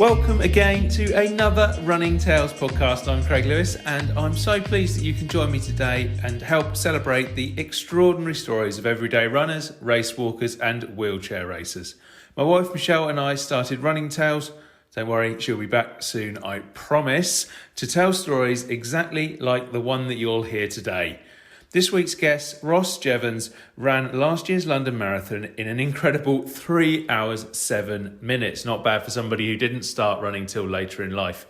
Welcome again to another Running Tales podcast. I'm Craig Lewis, and I'm so pleased that you can join me today and help celebrate the extraordinary stories of everyday runners, race walkers and wheelchair racers. My wife Michelle and I started Running Tales. Don't worry, she'll be back soon, I promise, to tell stories exactly like the one that you'll hear today. This week's guest, Ross Jeavons, ran last year's London Marathon in an incredible 3 hours, 7 minutes. Not bad for somebody who didn't start running till later in life.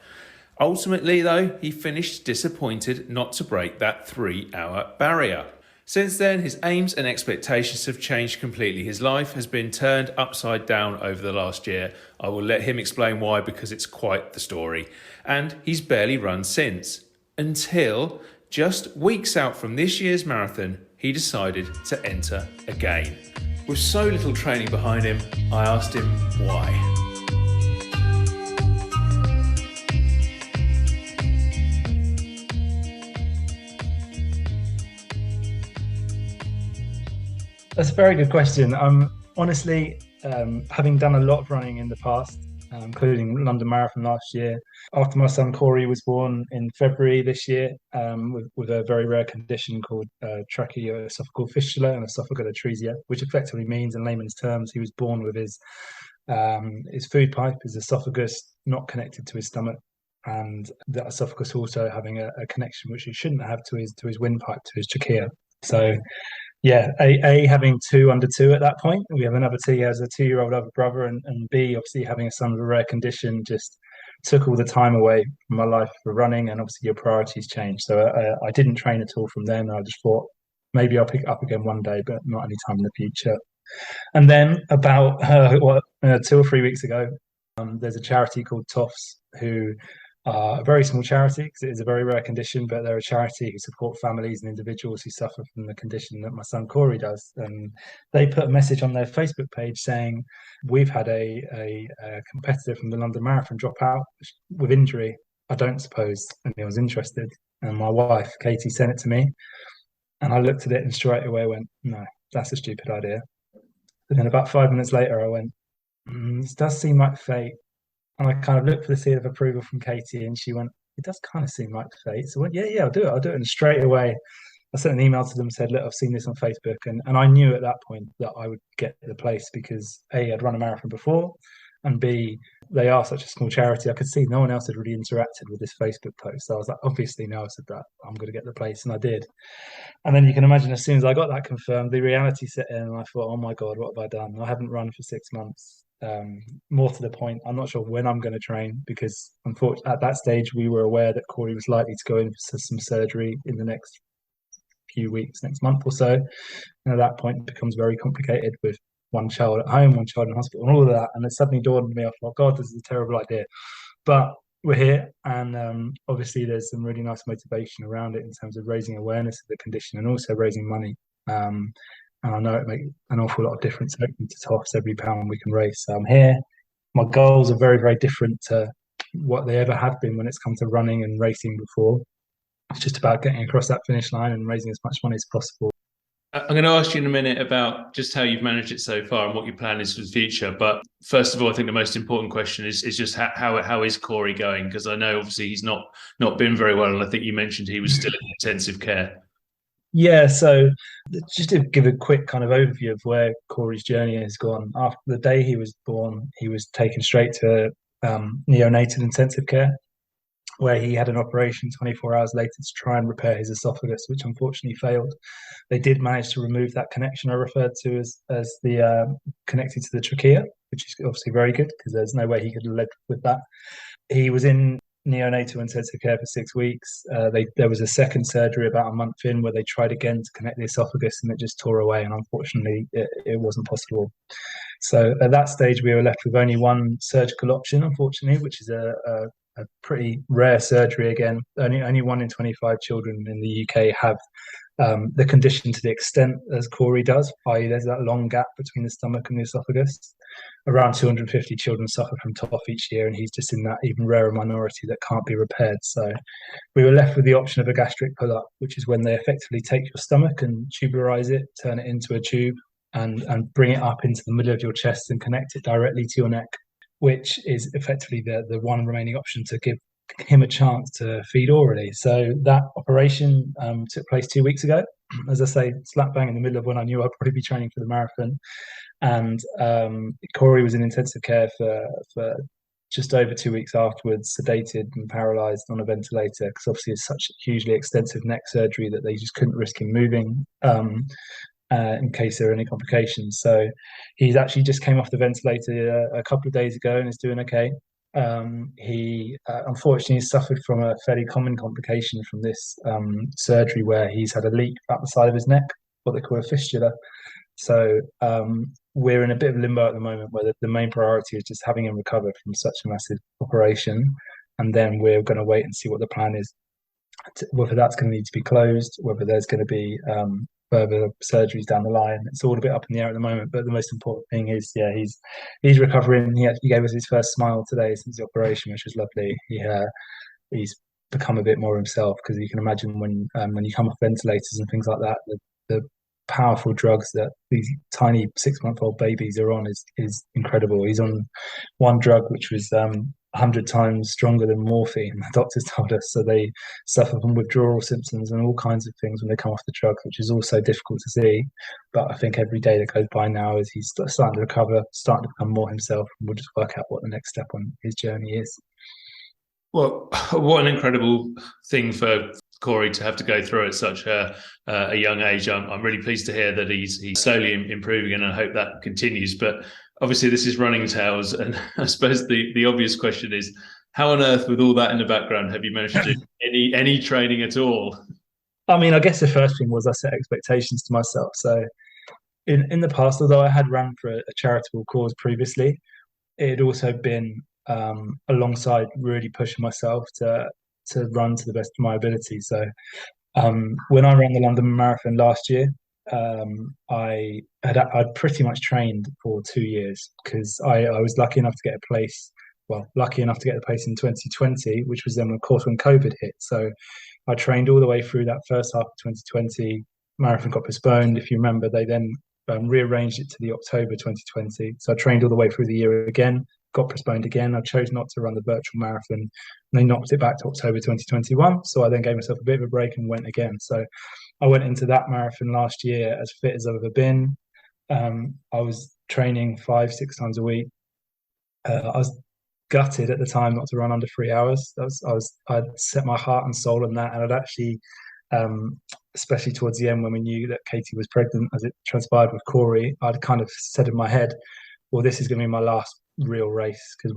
Ultimately, though, he finished disappointed not to break that 3-hour barrier. Since then, his aims and expectations have changed completely. His life has been turned upside down over the last year. I will let him explain why, because it's quite the story. And he's barely run since. Until just weeks out from this year's marathon, he decided to enter again. With so little training behind him, I asked him why. That's a very good question. Honestly, having done a lot of running in the past, including London Marathon last year, after my son Corey was born in February this year, with a very rare condition called Tracheo-Oesophageal Fistula and esophageal Atresia, which effectively means, in layman's terms, he was born with his food pipe, his esophagus, not connected to his stomach, and the esophagus also having a connection which it shouldn't have to his windpipe, to his trachea. So yeah, having two under two at that point. We have another T, he has a 2-year-old other brother, and B, obviously having a son with a rare condition just took all the time away from my life for running, and obviously your priorities change. So I didn't train at all from then. I just thought maybe I'll pick it up again one day, but not any time in the future. And then about 2 or 3 weeks ago, there's a charity called TOFS who are a very small charity because it is a very rare condition, but they're a charity who support families and individuals who suffer from the condition that my son Corey does. And they put a message on their Facebook page saying, we've had a competitor from the London Marathon drop out with injury. I don't suppose anyone's interested. And my wife, Katie, sent it to me. And I looked at it and straight away went, no, that's a stupid idea. But then about 5 minutes later, I went, this does seem like fate. And I kind of looked for the seal of approval from Katie, and she went, it does kind of seem like fate. So I went, yeah, I'll do it. And straight away, I sent an email to them, said, look, I've seen this on Facebook. And I knew at that point that I would get the place because A, I'd run a marathon before, and B, they are such a small charity. I could see no one else had really interacted with this Facebook post. So I was like, obviously, now I said that, I'm going to get the place. And I did. And then you can imagine, as soon as I got that confirmed, the reality set in, and I thought, oh my God, what have I done? I haven't run for 6 months. More to the point, I'm not sure when I'm going to train because unfortunately at that stage we were aware that Corey was likely to go in for some surgery in the next few weeks, next month or so. And at that point it becomes very complicated with one child at home, one child in hospital and all of that. And it suddenly dawned on me, I thought, God, this is a terrible idea. But we're here, and obviously there's some really nice motivation around it in terms of raising awareness of the condition and also raising money. And I know it makes an awful lot of difference to TOFS every pound we can raise. So I'm here. My goals are very, very different to what they ever have been when it's come to running and racing before. It's just about getting across that finish line and raising as much money as possible. I'm going to ask you in a minute about just how you've managed it so far and what your plan is for the future. But first of all, I think the most important question is just how is Corey going? Because I know obviously he's not been very well, and I think you mentioned he was still in intensive care. Yeah, so just to give a quick kind of overview of where Corey's journey has gone. After the day he was born, he was taken straight to neonatal intensive care, where he had an operation 24 hours later to try and repair his esophagus, which unfortunately failed. They did manage to remove that connection I referred to as the connected to the trachea, which is obviously very good because there's no way he could have led with that. He was in neonatal intensive care for 6 weeks. There was a second surgery about a month in where they tried again to connect the esophagus and it just tore away, and unfortunately it wasn't possible. So at that stage we were left with only one surgical option, unfortunately, which is a pretty rare surgery. Again, only 1 in 25 children in the UK have the condition to the extent as Corey does, i.e. there's that long gap between the stomach and the esophagus. Around 250 children suffer from TOF each year, and he's just in that even rarer minority that can't be repaired. So we were left with the option of a gastric pull-up, which is when they effectively take your stomach and tubularize it, turn it into a tube, and bring it up into the middle of your chest and connect it directly to your neck. which is effectively the one remaining option to give him a chance to feed orally. So that operation took place 2 weeks ago. As I say, slap bang in the middle of when I knew I'd probably be training for the marathon. And Corey was in intensive care for just over 2 weeks afterwards, sedated and paralyzed on a ventilator, because obviously it's such hugely extensive neck surgery that they just couldn't risk him moving in case there are any complications. So he's actually just came off the ventilator a couple of days ago and is doing okay. He unfortunately suffered from a fairly common complication from this surgery, where he's had a leak up the side of his neck, what they call a fistula. So we're in a bit of limbo at the moment, where the main priority is just having him recovered from such a massive operation, and then we're going to wait and see what the plan is, whether that's going to need to be closed, whether there's going to be further surgeries down the line. It's all a bit up in the air at the moment, but the most important thing is, yeah, he's recovering. He actually gave us his first smile today since the operation, which was lovely. He's become a bit more himself, because you can imagine when you come off ventilators and things like that, the powerful drugs that these tiny 6-month-old babies are on is incredible. He's on one drug which was 100 times stronger than morphine, the doctors told us. So they suffer from withdrawal symptoms and all kinds of things when they come off the drugs, which is also difficult to see. But I think every day that goes by now, as he's starting to recover, starting to become more himself, and we'll just work out what the next step on his journey is. Well, what an incredible thing for Corey to have to go through at such a young age. I'm really pleased to hear that he's slowly improving, and I hope that continues. But obviously, this is running tales, and I suppose the obvious question is, how on earth, with all that in the background, have you managed to do any training at all? I mean, I guess the first thing was I set expectations to myself. So in the past, although I had run for a charitable cause previously, it had also been alongside really pushing myself to run to the best of my ability. So when I ran the London Marathon last year, I'd pretty much trained for 2 years, because I was lucky enough to get a place. Well, lucky enough to get the place in 2020, which was then, of course, when COVID hit. So I trained all the way through that first half of 2020. Marathon got postponed. If you remember, they then rearranged it to the October 2020. So I trained all the way through the year again, got postponed again. I chose not to run the virtual marathon, and they knocked it back to October 2021. So I then gave myself a bit of a break and went again. So I went into that marathon last year as fit as I've ever been. I was training 5-6 times a week. I was gutted at the time not to run under 3 hours. I'd set my heart and soul on that, and I'd actually, especially towards the end when we knew that Katie was pregnant, as it transpired with Corey, I'd kind of said in my head, well, this is going to be my last real race, because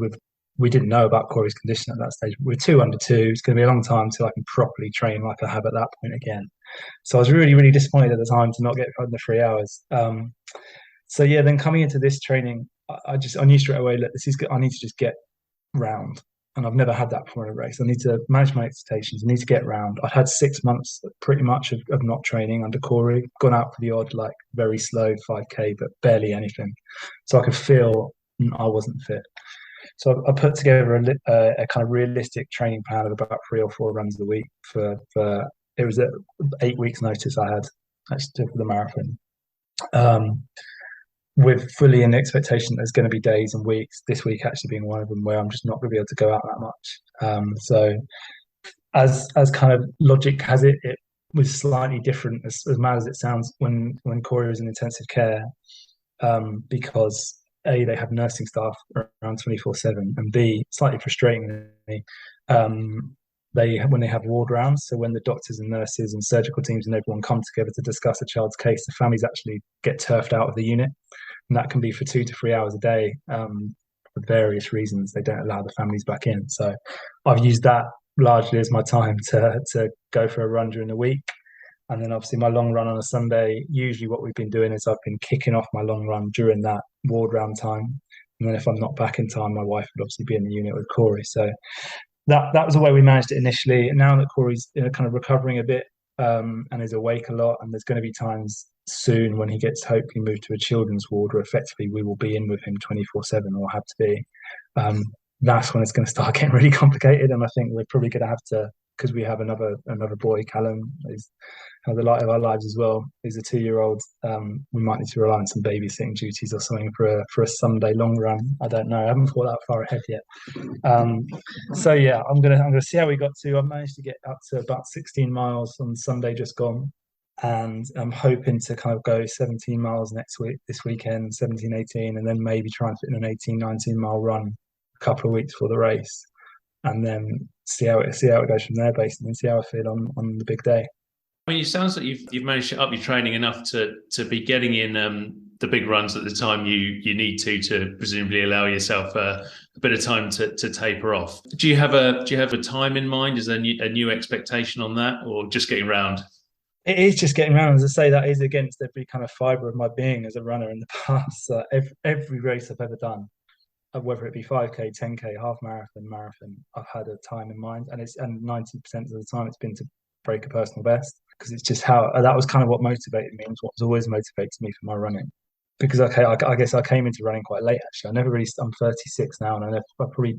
we didn't know about Corey's condition at that stage. We're 2 under 2. It's going to be a long time till I can properly train like I have at that point again. So I was really, really disappointed at the time to not get under 3 hours. So yeah, then coming into this training, I knew straight away, look, I need to just get round, and I've never had that before in a race. I need to manage my expectations. I need to get round. I'd had 6 months pretty much of not training under Corey, gone out for the odd, like, very slow 5K, but barely anything. So I could feel I wasn't fit. So I put together a kind of realistic training plan of about 3 or 4 runs a week for it was 8 weeks notice I had actually for the marathon. With fully an expectation there's going to be days and weeks, this week actually being one of them, where I'm just not going to be able to go out that much. So as kind of logic has it, it was slightly different, as mad as it sounds, when Corey was in intensive care, because A, they have nursing staff around 24/7, and B, slightly frustratingly, when they have ward rounds, so when the doctors and nurses and surgical teams and everyone come together to discuss a child's case, the families actually get turfed out of the unit, and that can be for 2 to 3 hours a day. For various reasons, they don't allow the families back in. So I've used that largely as my time to go for a run during the week. And then obviously my long run on a Sunday, usually what we've been doing is I've been kicking off my long run during that ward round time. And then if I'm not back in time, my wife would obviously be in the unit with Corey. So that was the way we managed it initially. And now that Corey's kind of recovering a bit and is awake a lot, and there's going to be times soon when he gets hopefully moved to a children's ward, where effectively we will be in with him 24/7, or have to be, that's when it's going to start getting really complicated. And I think we're probably going to have to because we have another boy, Callum, is the light of our lives as well. He's a 2-year-old. We might need to rely on some babysitting duties or something for a Sunday long run. I don't know. I haven't thought that far ahead yet. So yeah, I'm gonna see how we got to. I've managed to get up to about 16 miles on Sunday just gone, and I'm hoping to kind of go 17 miles this weekend, 17, 18, and then maybe try and fit in an 18, 19 mile run a couple of weeks for the race, and then see how it goes from there, basically, and see how I feel on the big day. I mean, it sounds like you've managed to up your training enough to be getting in the big runs at the time you need to presumably allow yourself a bit of time to taper off. Do you have a time in mind? Is there a new expectation on that, or just getting round? It is just getting around. As I say, that is against every kind of fibre of my being as a runner in the past. Every race I've ever done, whether it be 5K, 10K, half marathon, I've had a time in mind, and 90% of the time it's been to break a personal best, because it's just how that was kind of what motivated me, and what was always motivated me for my running. Because I guess I came into running quite late, actually. I'm 36 now, and I probably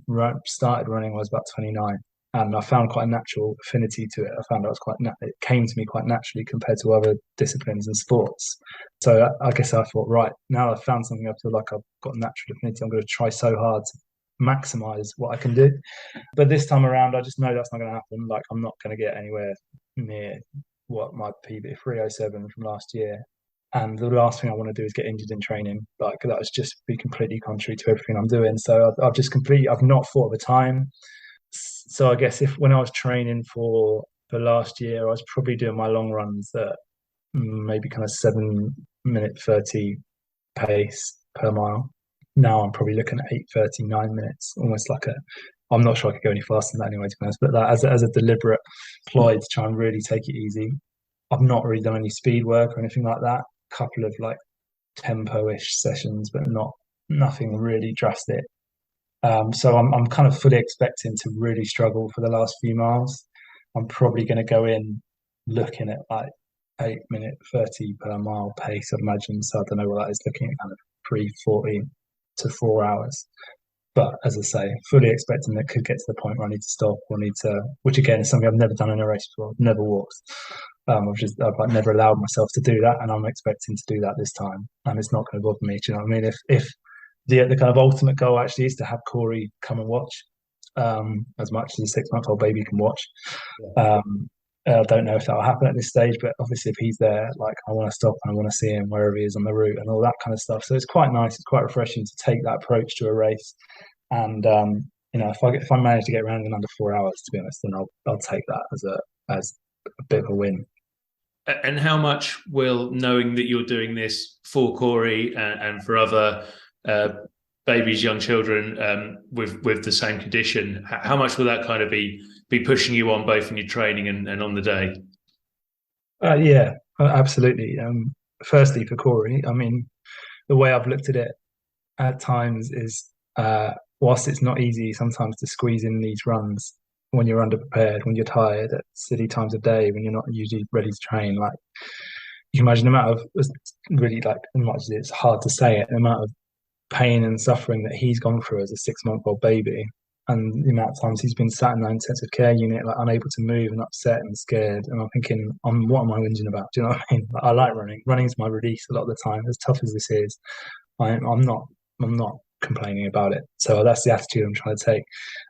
started running when I was about 29. And I found quite a natural affinity to it. I found it came to me quite naturally compared to other disciplines and sports. So I guess I thought, right, now I've found something I feel like I've got a natural affinity. I'm going to try so hard to maximize what I can do. But this time around, I just know that's not going to happen. Like, I'm not going to get anywhere near what my PB 307 from last year. And the last thing I want to do is get injured in training. Like, that would just be completely contrary to everything I'm doing. So I've not thought of a time. So I guess when I was training for last year, I was probably doing my long runs at maybe kind of 7-minute 30 pace per mile. Now I'm probably looking at 8:30, 9 minutes, almost like I'm not sure I could go any faster than that anyway, to be honest, but that as a deliberate ploy to try and really take it easy. I've not really done any speed work or anything like that. A couple of like tempo-ish sessions, but nothing really drastic. So I'm kind of fully expecting to really struggle for the last few miles. I'm probably going to go in looking at like 8-minute 30 per mile pace, I'd imagine. So I don't know what that is, looking at kind of 3:40 to 4 hours. But as I say, fully expecting that could get to the point where I need to stop or which again is something I've never done in a race before. I've never walked. I've never allowed myself to do that, and I'm expecting to do that this time. And it's not going to bother me. Do you know what I mean? If the kind of ultimate goal actually is to have Corey come and watch, as much as a 6-month-old baby can watch. Yeah. I don't know if that'll happen at this stage, but obviously if he's there, like, I want to stop and I want to see him wherever he is on the route and all that kind of stuff. So it's quite nice. It's quite refreshing to take that approach to a race. And if I manage to get around in under 4 hours, to be honest, then I'll take that as a bit of a win. And how much will knowing that you're doing this for Corey and for other babies, young children with the same condition, how much will that kind of be pushing you on, both in your training and on the day? Yeah, absolutely. Firstly, for Corey, I mean, the way I've looked at it at times is, whilst it's not easy sometimes to squeeze in these runs when you're underprepared, when you're tired at silly times of day, when you're not usually ready to train, like, you can imagine the amount of, really, like, as much as it's hard to say it, the amount of pain and suffering that he's gone through as a 6-month-old baby, and the amount of times he's been sat in that intensive care unit, like, unable to move and upset and scared. And I'm thinking, what am I whinging about? Do you know what I mean? Like, I like running. Running is my release a lot of the time. As tough as this is, I'm not complaining about it. So that's the attitude I'm trying to take.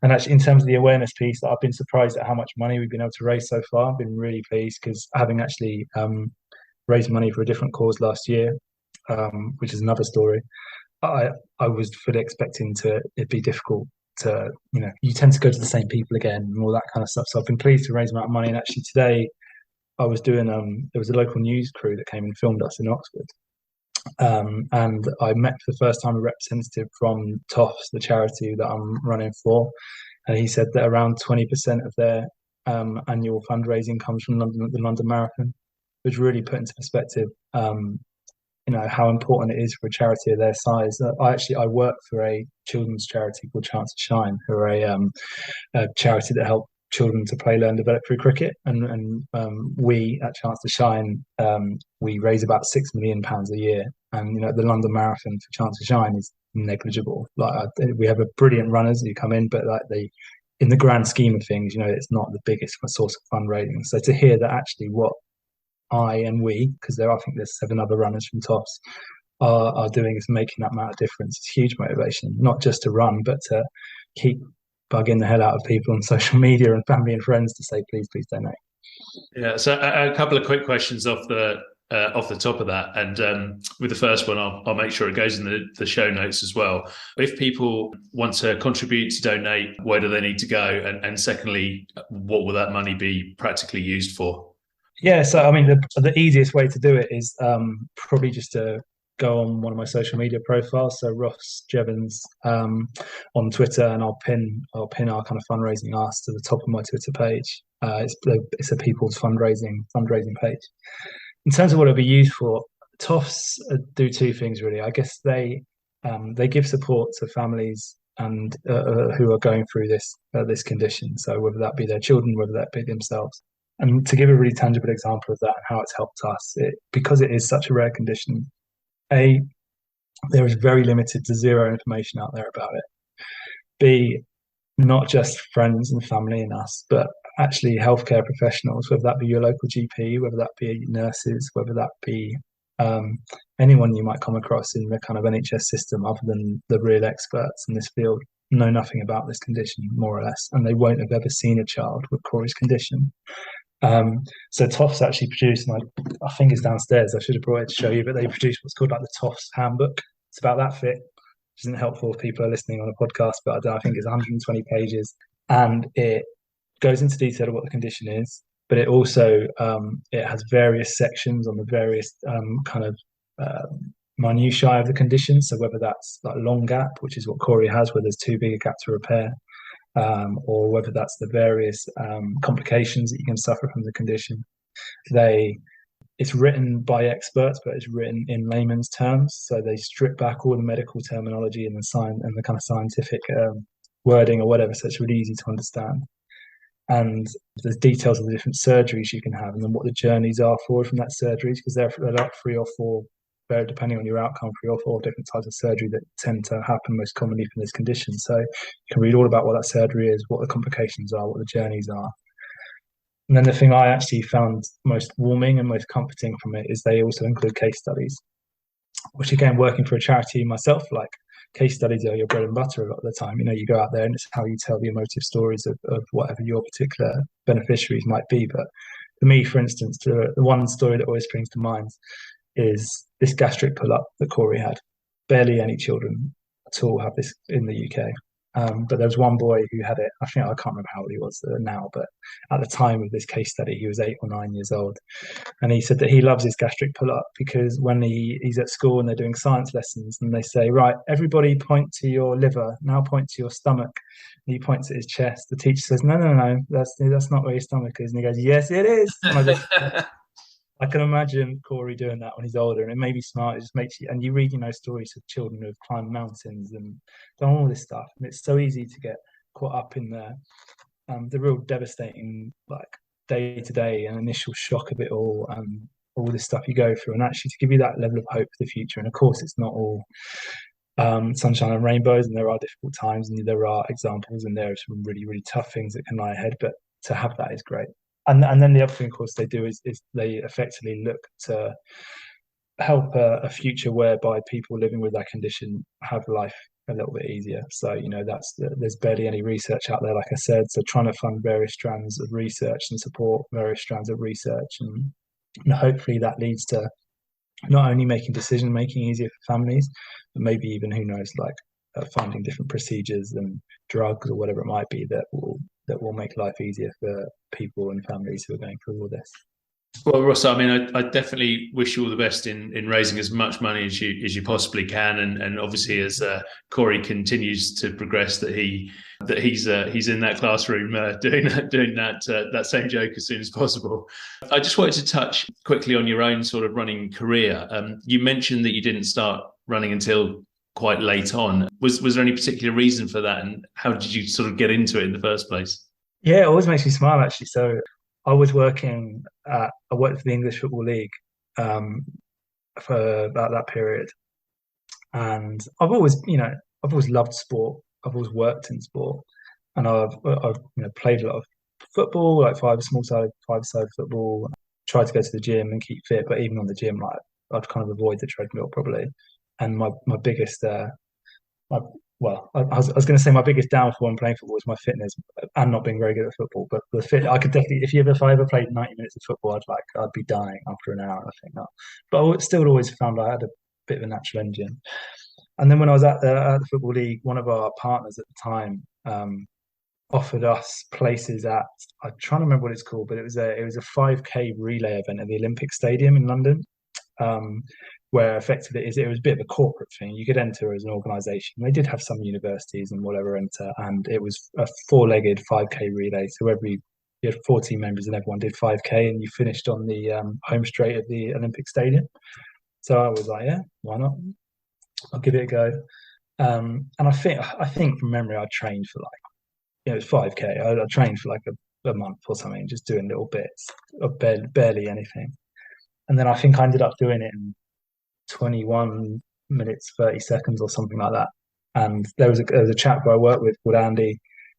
And actually, in terms of the awareness piece, I've been surprised at how much money we've been able to raise so far. I've been really pleased, because having actually raised money for a different cause last year, which is another story, I was fully expecting it be difficult to, you tend to go to the same people again and all that kind of stuff. So I've been pleased to raise amount of money. And actually today I was doing, there was a local news crew that came and filmed us in Oxford. And I met for the first time a representative from TOFS, the charity that I'm running for. And he said that around 20% of their annual fundraising comes from the London Marathon, which really put into perspective how important it is for a charity of their size. I work for a children's charity called Chance to Shine, who are a charity that help children to play, learn, develop through cricket. And we at Chance to Shine, we raise about £6 million a year. And the London Marathon for Chance to Shine is negligible. Like, we have a brilliant runners who come in, but like in the grand scheme of things, it's not the biggest source of fundraising. So to hear that actually what I and we, because I think there's 7 other runners from TOFS, are doing is making that amount of difference. It's huge motivation, not just to run, but to keep bugging the hell out of people on social media and family and friends to say, please donate. Yeah. So a couple of quick questions off the top of that, and with the first one, I'll make sure it goes in the show notes as well. If people want to contribute, to donate, where do they need to go? And secondly, what will that money be practically used for? Yeah, so I mean, the easiest way to do it is probably just to go on one of my social media profiles, so Ross Jeavons on Twitter, and I'll pin our kind of fundraising ask to the top of my Twitter page. It's a people's fundraising page. In terms of what it'll be used for, TOFS do 2 things really. I guess they give support to families and who are going through this condition. So whether that be their children, whether that be themselves. And to give a really tangible example of that and how it's helped us, because it is such a rare condition, there is very limited to zero information out there about it. B, not just friends and family and us, but actually healthcare professionals, whether that be your local GP, whether that be nurses, whether that be anyone you might come across in the kind of NHS system other than the real experts in this field, know nothing about this condition, more or less, and they won't have ever seen a child with Corey's condition. So TOFS actually produced, and I think it's downstairs, I should have brought it to show you, but they produced what's called like the TOFS handbook. It's about that thick, which isn't helpful if people are listening on a podcast, but I think it's 120 pages, and it goes into detail of what the condition is, but it also it has various sections on the various minutiae of the condition. So whether that's like long gap, which is what Corey has, where there's too big a gap to repair, or whether that's the various complications that you can suffer from the condition. It's written by experts, but it's written in layman's terms. So they strip back all the medical terminology and the kind of scientific wording or whatever, so it's really easy to understand. And there's details of the different surgeries you can have, and then what the journeys are forward from that surgeries, because they're like 3 or 4, very depending on your outcome, 3 or 4 different types of surgery that tend to happen most commonly from this condition. So you can read all about what that surgery is, what the complications are, what the journeys are. And then the thing I actually found most warming and most comforting from it is they also include case studies, which again, working for a charity myself, like case studies are your bread and butter a lot of the time. You go out there and it's how you tell the emotive stories of whatever your particular beneficiaries might be. But for me, for instance, the one story that always springs to mind is this gastric pull-up that Corey had. Barely any children at all have this in the UK. But there was one boy who had it. I can't remember how old he was now, but at the time of this case study, he was 8 or 9 years old. And he said that he loves his gastric pull-up because when he's at school and they're doing science lessons and they say, right, everybody point to your liver, now point to your stomach. And he points at his chest. The teacher says, no, that's not where your stomach is. And he goes, yes, it is. And I can imagine Corey doing that when he's older, and it may be smart. It just makes you, and you read, stories of children who have climbed mountains and done all this stuff, and it's so easy to get caught up in the real devastating, like day-to-day and initial shock of it all this stuff you go through, and actually to give you that level of hope for the future. And of course, it's not all sunshine and rainbows, and there are difficult times, and there are examples, and there are some really, really tough things that can lie ahead. But to have that is great. And then the other thing, of course, they do is they effectively look to help a future whereby people living with that condition have life a little bit easier. So, there's barely any research out there, like I said. So trying to fund various strands of research and support various strands of research. And hopefully that leads to not only making decision-making easier for families, but maybe even, who knows, like finding different procedures and drugs or whatever it might be that will make life easier for people and families who are going through all this. Well, Ross, I mean, I definitely wish you all the best in raising as much money as you possibly can, and obviously as Corey continues to progress, that he's in that classroom doing that same joke as soon as possible. I just wanted to touch quickly on your own sort of running career. You mentioned that you didn't start running until quite late on. Was there any particular reason for that, and how did you sort of get into it in the first place? Yeah, it always makes me smile, actually. So I was working I worked for the English Football League for about that period, and I've always loved sport. I've always worked in sport, and I've played a lot of football, like five-side football. Tried to go to the gym and keep fit, but even on the gym, like I'd kind of avoid the treadmill probably. And my biggest my, I was going to say my biggest downfall in playing football was my fitness and not being very good at football. But I could definitely, if I ever played 90 minutes of football, I'd be dying after an hour. I think that. But I still always found I had a bit of a natural engine. And then when I was at the football league, one of our partners at the time offered us places at, I'm trying to remember what it's called, but it was a 5K relay event at the Olympic Stadium in London. Where effectively it was a bit of a corporate thing. You could enter as an organisation. They did have some universities and whatever enter, and it was a four-legged 5K relay. So you had 14 members and everyone did 5K, and you finished on the home straight at the Olympic Stadium. So I was like, yeah, why not? I'll give it a go. And I think from memory, I trained for it was 5K. I trained for like a month or something, just doing little bits of barely anything. And then I think I ended up doing it in 21 minutes 30 seconds or something like that. And there was a chap who I worked with called Andy,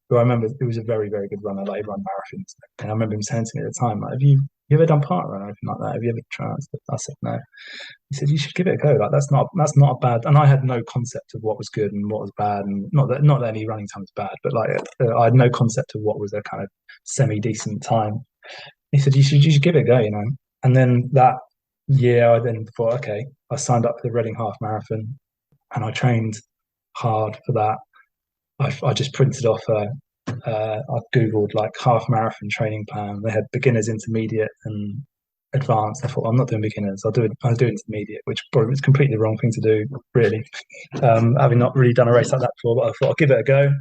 who I remember, he was a very, very good runner. Like, he ran marathons, and I remember him saying to me at the time, like, have you ever done park run or anything like that? Have you ever tried? I said no. He said you should give it a go. Like, that's not a bad. And I had no concept of what was good and what was bad, and not that any running time was bad, but like I had no concept of what was a kind of semi decent time. He said you should give it a go, And then that year, I then thought, okay, I signed up for the Reading Half Marathon, and I trained hard for that. I just printed off I googled like half marathon training plan. They had beginners, intermediate, and advanced. I thought, I'm not doing beginners. I'll do intermediate, which probably was completely the wrong thing to do, really. Having not really done a race like that before, but I thought I'll give it a go.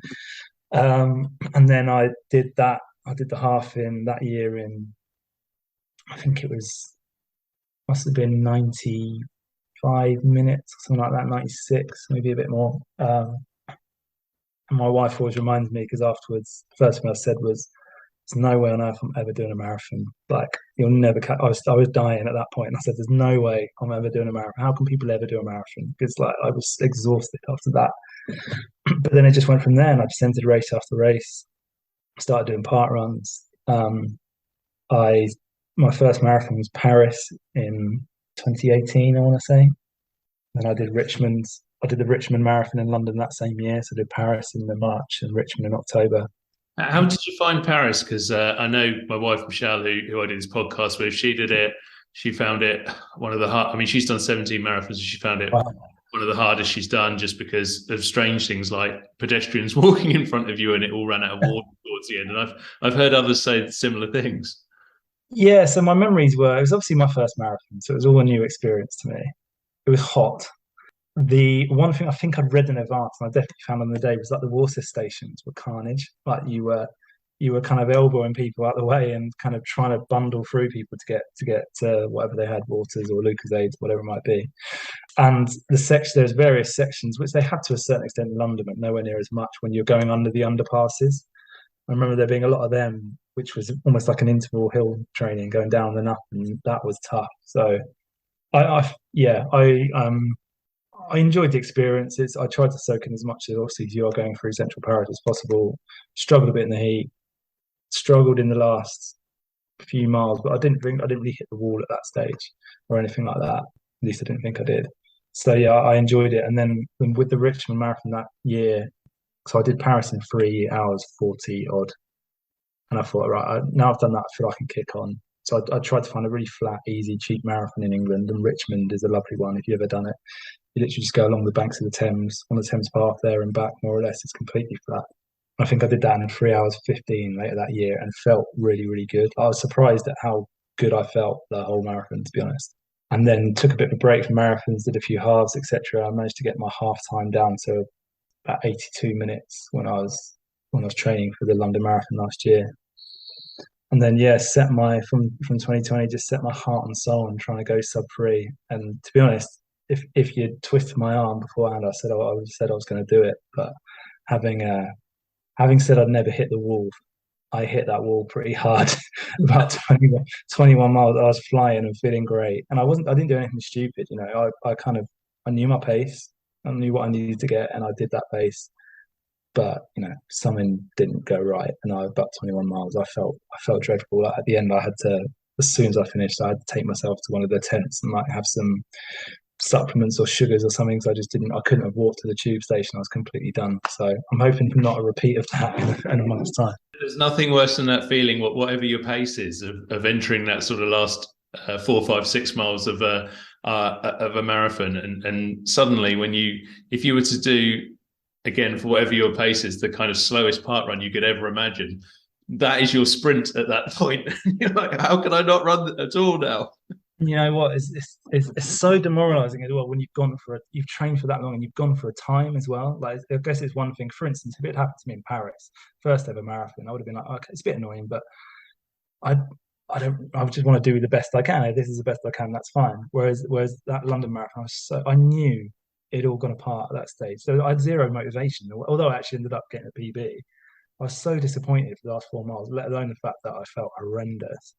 And then I did that. I did the half in that year in, I think it must have been 95 minutes or something like that, 96, maybe a bit more. And my wife always reminds me, because afterwards, the first thing I said was, "There's no way on earth I'm ever doing a marathon. Like, you'll never catch." I was dying at that point, and I said, "There's no way I'm ever doing a marathon. How can people ever do a marathon?" Because like I was exhausted after that. But then it just went from there, and I just entered race after race. Started doing park runs. I My first marathon was Paris in 2018, I want to say. Then I did Richmond. I did the Richmond Marathon in London that same year. So I did Paris in the March and Richmond in October. How did you find Paris? Because I know my wife Michelle, who I did this podcast with, she did it. She found it one of the hard. I mean, she's done 17 marathons, and she found it Wow. one of the hardest she's done, just because of strange things like pedestrians walking in front of you, and it all ran out of water towards the end. And I've heard others say similar things. Yeah, so my memories were, it was obviously my first marathon, so it was all a new experience to me. It was hot. The one thing I think I'd read in advance, and I definitely found on the day, was that the water stations were carnage. Like, you were kind of elbowing people out the way and kind of trying to bundle through people to get to whatever they had, waters or Lucozades, whatever it might be. And there's various sections which they had to a certain extent in London, but nowhere near as much when you're going under the underpasses. I remember there being a lot of them, which was almost like an interval hill training, going down and up, and that was tough. So I enjoyed the experiences. I tried to soak in as much as, obviously, as you are going through Central Paris as possible. Struggled a bit in the heat. Struggled in the last few miles, but I didn't really hit the wall at that stage or anything like that. At least I didn't think I did. So yeah, I enjoyed it. And then with the Richmond Marathon that year, so I did Paris in 3 hours 40 odd, and I thought, right, now I've done that, I feel I can kick on. So I tried to find a really flat, easy, cheap marathon in England, and Richmond is a lovely one if you've ever done it. You literally just go along the banks of the Thames, on the Thames Path there and back, more or less. It's completely flat. I think I did that in 3 hours 15 later that year, and felt really, really good. I was surprised at how good I felt the whole marathon, to be honest. And then took a bit of a break from marathons, did a few halves, etc. I managed to get my half time down to about 82 minutes when I was training for the London Marathon last year. And then set from 2020, just set my heart and soul on trying to go sub 3. And to be honest, if you'd twisted my arm beforehand, I would have said I was going to do it. But having said I'd never hit the wall, I hit that wall pretty hard. About 21 miles, I was flying and feeling great. And I didn't do anything stupid, I knew my pace. I knew what I needed to get, and I did that pace. but something didn't go right, and I about 21 miles. I felt dreadful. Like, at the end, I had to, as soon as I finished, I had to take myself to one of the tents and like have some supplements or sugars or something. So I couldn't have walked to the tube station. I was completely done. So I'm hoping for not a repeat of that in a month's time. There's nothing worse than that feeling, whatever your pace is, of entering that sort of last 4, 5, 6 miles of a marathon, and suddenly if you were to do, again, for whatever your pace is, the kind of slowest park run you could ever imagine, that is your sprint at that point. You're like, how can I not run at all now? You know what? It's so demoralizing as well when you've trained for that long and you've gone for a time as well. Like, I guess it's one thing. For instance, if it happened to me in Paris, first ever marathon, I would have been like, okay, it's a bit annoying, but I I just want to do the best I can. If this is the best I can, that's fine. Whereas that London marathon, I knew it all gone apart at that stage. So I had zero motivation. Although I actually ended up getting a PB, I was so disappointed for the last 4 miles, let alone the fact that I felt horrendous.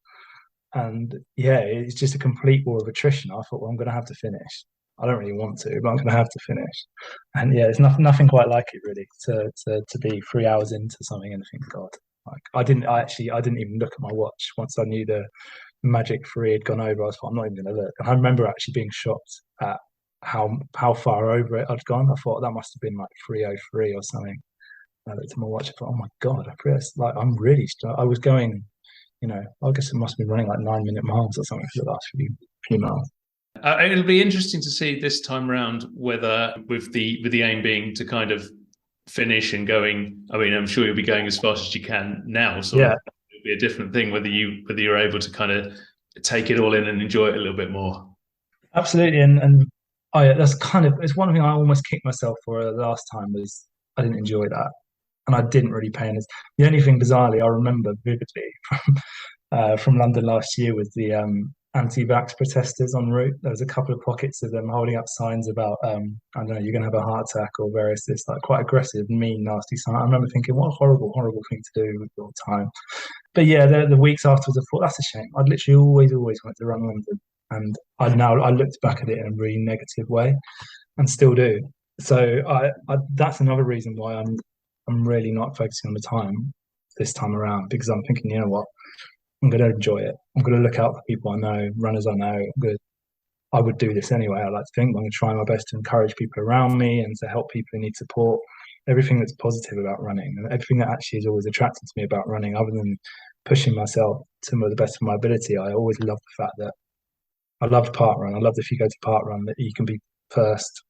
And yeah, it's just a complete war of attrition. I thought, well, I'm going to have to finish. I don't really want to, but I'm going to have to finish. And yeah, there's nothing quite like it really to be 3 hours into something and think, God, like I didn't even look at my watch once I knew the magic 3 had gone over. I was like, I'm not even going to look. And I remember actually being shocked at how far over it I'd gone. I thought that must have been like 3:03 or something. I looked at my watch. I thought, oh my God, like I'm really. I was going. I guess it must have been running like 9-minute miles or something for the last few miles. It'll be interesting to see this time round whether, with the aim being to kind of finish and going. I mean, I'm sure you'll be going as fast as you can now. So yeah, it'll be a different thing whether you're able to kind of take it all in and enjoy it a little bit more. Absolutely, and it's one thing I almost kicked myself for the last time was I didn't enjoy that. And I didn't really pay any. The only thing, bizarrely, I remember vividly from London last year was the anti-vax protesters en route. There was a couple of pockets of them holding up signs about, I don't know, you're going to have a heart attack or various, this like quite aggressive, mean, nasty sign. I remember thinking, what a horrible, horrible thing to do with your time. But yeah, the weeks afterwards, I thought, that's a shame. I'd literally always wanted to run London. And I looked back at it in a really negative way and still do. So that's another reason why I'm really not focusing on the time this time around, because I'm thinking, you know what, I'm going to enjoy it. I'm going to look out for people I know, runners I know. I would do this anyway. I like to think I'm going to try my best to encourage people around me and to help people who need support. Everything that's positive about running and everything that actually has always attracted to me about running, other than pushing myself to the best of my ability, I always loved the fact that I loved parkrun. I loved if you go to parkrun that you can be first,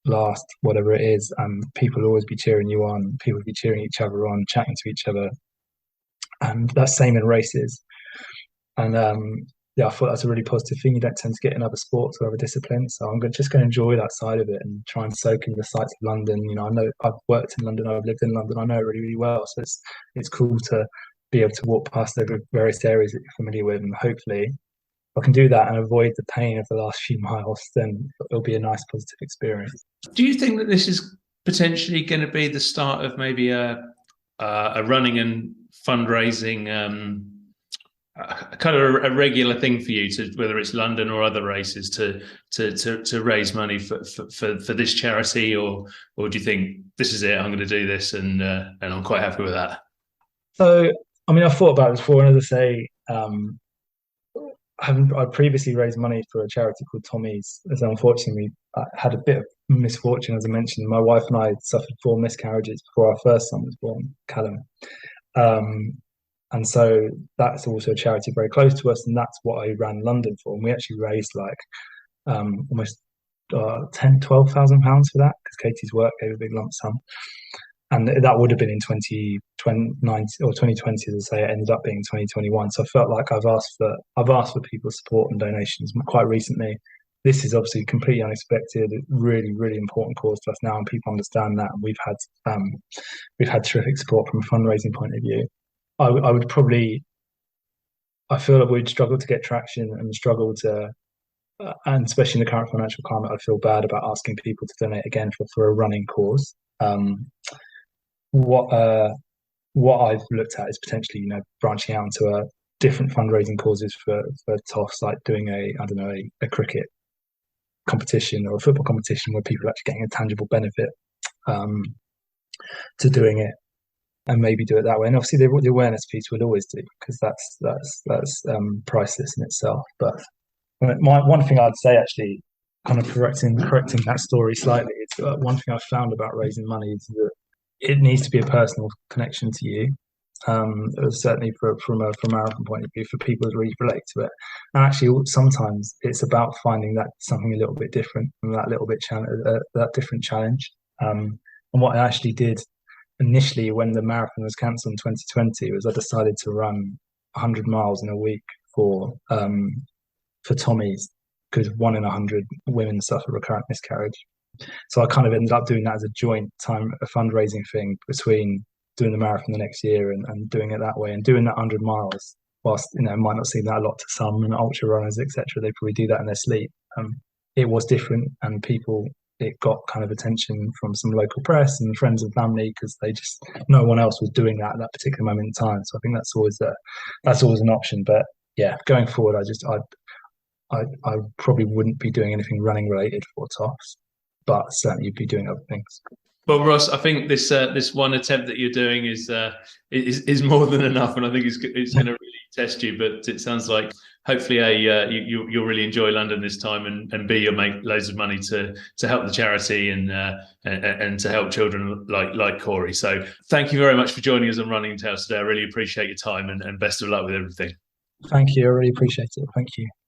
last, whatever it is, and people will always be cheering you on. People will be cheering each other on, chatting to each other, and that's same in races. And I thought that's a really positive thing. You don't tend to get in other sports or other disciplines, so I'm just going to enjoy that side of it and try and soak in the sights of London. I know I've worked in London, I've lived in London, I know it really, really well. So it's cool to be able to walk past over various areas that you're familiar with, and hopefully if I can do that and avoid the pain of the last few miles, then it'll be a nice positive experience. Do you think that this is potentially going to be the start of maybe a running and fundraising kind of a regular thing for you, to whether it's London or other races, to raise money for this charity, or do you think this is it? I'm going to do this, and I'm quite happy with that. So, I mean, I've thought about it before, and as I say, I previously raised money for a charity called Tommy's. As unfortunately, I had a bit of misfortune, as I mentioned. My wife and I suffered 4 miscarriages before our first son was born, Callum. And so that's also a charity very close to us, and that's what I ran London for. And we actually raised like almost £12,000 for that, because Katie's work gave a big lump sum. And that would have been in 2019 or 2020, as I say. It ended up being 2021. So I felt like I've asked for people's support and donations quite recently. This is obviously completely unexpected, really, really important cause to us now, and people understand that. And we've had terrific support from a fundraising point of view. I would probably, I feel like we'd struggle to get traction and struggle to, and especially in the current financial climate, I feel bad about asking people to donate again for a running cause. What I've looked at is potentially, branching out into different fundraising causes for TOFS, like doing a cricket competition or a football competition where people are actually getting a tangible benefit. to doing it and maybe do it that way. And obviously the awareness piece we'll always do, because that's priceless in itself. But one thing I'd say, actually, kind of correcting that story slightly, is one thing I've found about raising money is that it needs to be a personal connection to you. Certainly from a marathon point of view, for people to really relate to it. And actually, sometimes it's about finding that something a little bit different from that little bit that different challenge. And what I actually did initially when the marathon was cancelled in 2020 was I decided to run 100 miles in a week for Tommy's, because 1 in 100 women suffer recurrent miscarriage. So I kind of ended up doing that as a a fundraising thing between doing the marathon the next year and doing it that way, and doing that 100 miles. Whilst it might not seem that a lot to some and ultra runners, etc., they probably do that in their sleep. It was different, and it got kind of attention from some local press and friends and family, because no one else was doing that at that particular moment in time. So I think that's always an option. But yeah, going forward, I probably wouldn't be doing anything running related for TOFS, but certainly you'd be doing other things. Well, Ross, I think this one attempt that you're doing is more than enough, and I think it's going to really test you. But it sounds like hopefully you'll really enjoy London this time, and B, you'll make loads of money to help the charity and to help children like Corey. So thank you very much for joining us on Running Tales today. I really appreciate your time, and best of luck with everything. Thank you. I really appreciate it. Thank you.